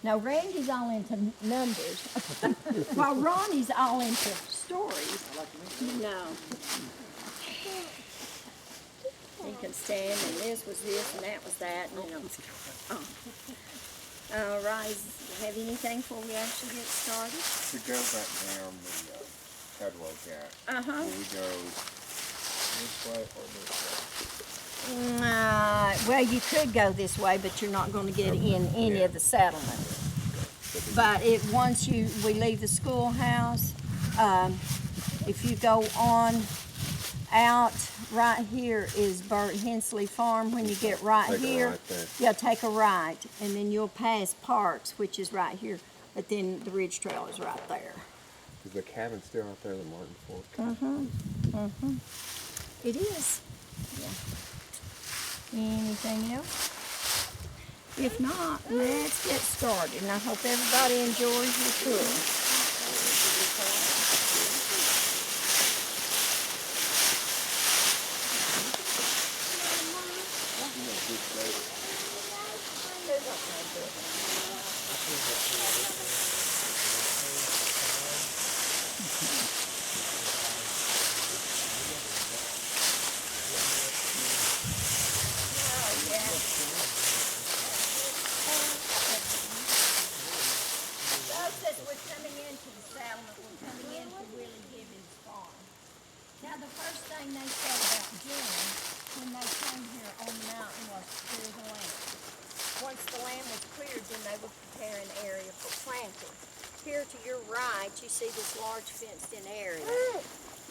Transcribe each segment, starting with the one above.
Now, Randy's all into numbers, while Ronnie's all into stories. No. He can stand, and this was this, and that was that, and you know. Rise, have anything before we actually get started? To go back down the Pedalo Gap, will we go this way or this way? Well, you could go this way, but you're not going to get in any of the settlement. But once we leave the schoolhouse, if you go on out, right here is Hensley Farm. When you get right here, take a right, and then you'll pass Parks, which is right here. But then the Ridge Trail is right there. Is the cabin still out there, the Martin Ford? It is. Yeah. Anything else? If not, let's get started. And I hope everybody enjoys your tour. Now, the first thing they said about doing when they came here on the mountain was to clear the land. Once the land was cleared, then they would prepare an area for planting. Here to your right, you see this large fenced-in area.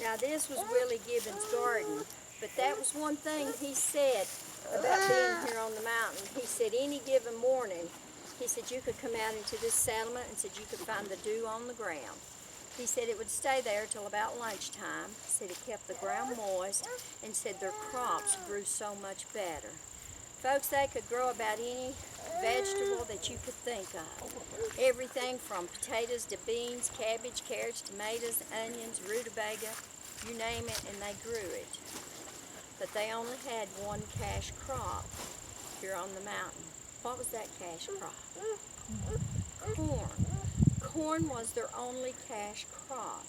Now, this was Willie Gibbons' garden, but that was one thing he said about being here on the mountain. He said any given morning, he said you could come out into this settlement and said you could find the dew on the ground. He said it would stay there till about lunchtime. He said it kept the ground moist, and said their crops grew so much better. Folks, they could grow about any vegetable that you could think of. Everything from potatoes to beans, cabbage, carrots, tomatoes, onions, rutabaga, you name it, and they grew it. But they only had one cash crop here on the mountain. What was that cash crop? Corn. Corn was their only cash crop.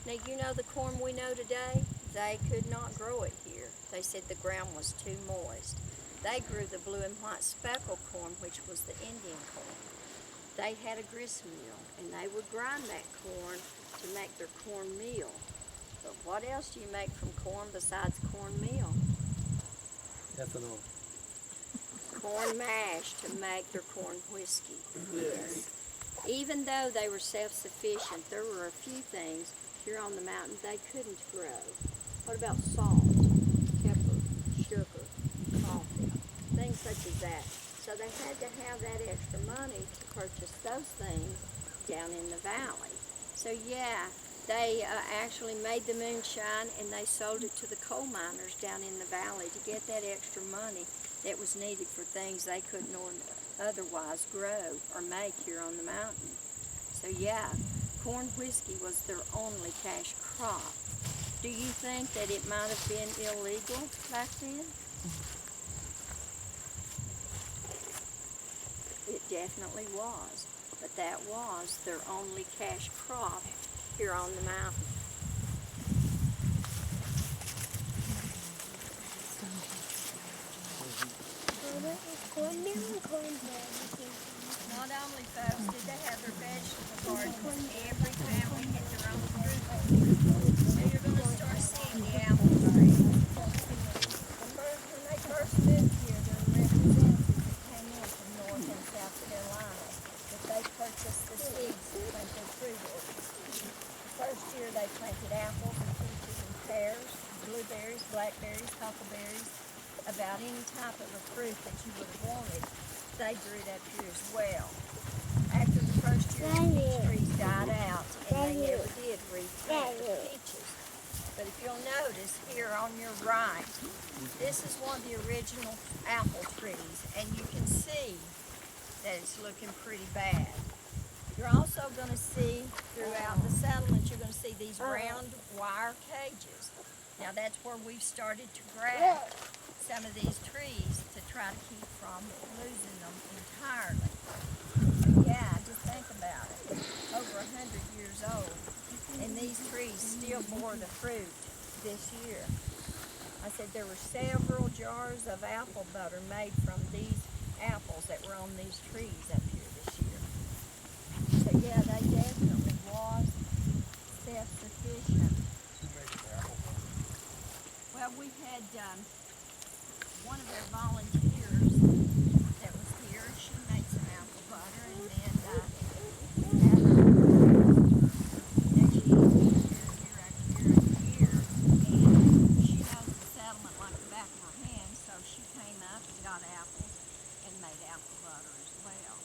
Now, you know the corn we know today? They could not grow it here. They said the ground was too moist. They grew the blue and white speckled corn, which was the Indian corn. They had a grist mill, and they would grind that corn to make their corn meal. But what else do you make from corn besides cornmeal? Ethanol. Corn mash to make their corn whiskey. Yes. Even though they were self-sufficient, there were a few things here on the mountain they couldn't grow. What about salt, pepper, sugar, coffee, things such as that? So they had to have that extra money to purchase those things down in the valley. So yeah, they actually made the moonshine and they sold it to the coal miners down in the valley to get that extra money that was needed for things they couldn't otherwise grow or make here on the mountain. So yeah, corn whiskey was their only cash crop. Do you think that it might have been illegal back then? It definitely was, but that was their only cash crop here on the mountain. Not only, folks, did they have their vegetable gardens, every family had their own fruit orchard. So you're going to start seeing the apple trees. When they first moved here, there were representatives that came in from North and South Carolina that they purchased the seeds to plant their fruit orchards. The first year they planted apples and peaches and pears, blueberries, blackberries, huckleberries, about any type of a fruit that you would have wanted. They grew it up here as well. After the first year, the peach trees died out, and they never did replant the peaches. But if you'll notice here on your right, this is one of the original apple trees, and you can see that it's looking pretty bad. You're also going to see throughout the settlement, you're going to see these round wire cages. Now that's where we've started to graft some of these trees to try to keep from losing them entirely. she'll bore the fruit this year. I said there were several jars of apple butter made from these apples that were on these trees up here this year. So yeah, they definitely was self-sufficient. Who makes the apple butter? Well, we had one of their volunteers that was here. She made some apple butter, and then she year after year, and she knows the settlement like the back of her hand, so she came up and got apples and made apple butter as well.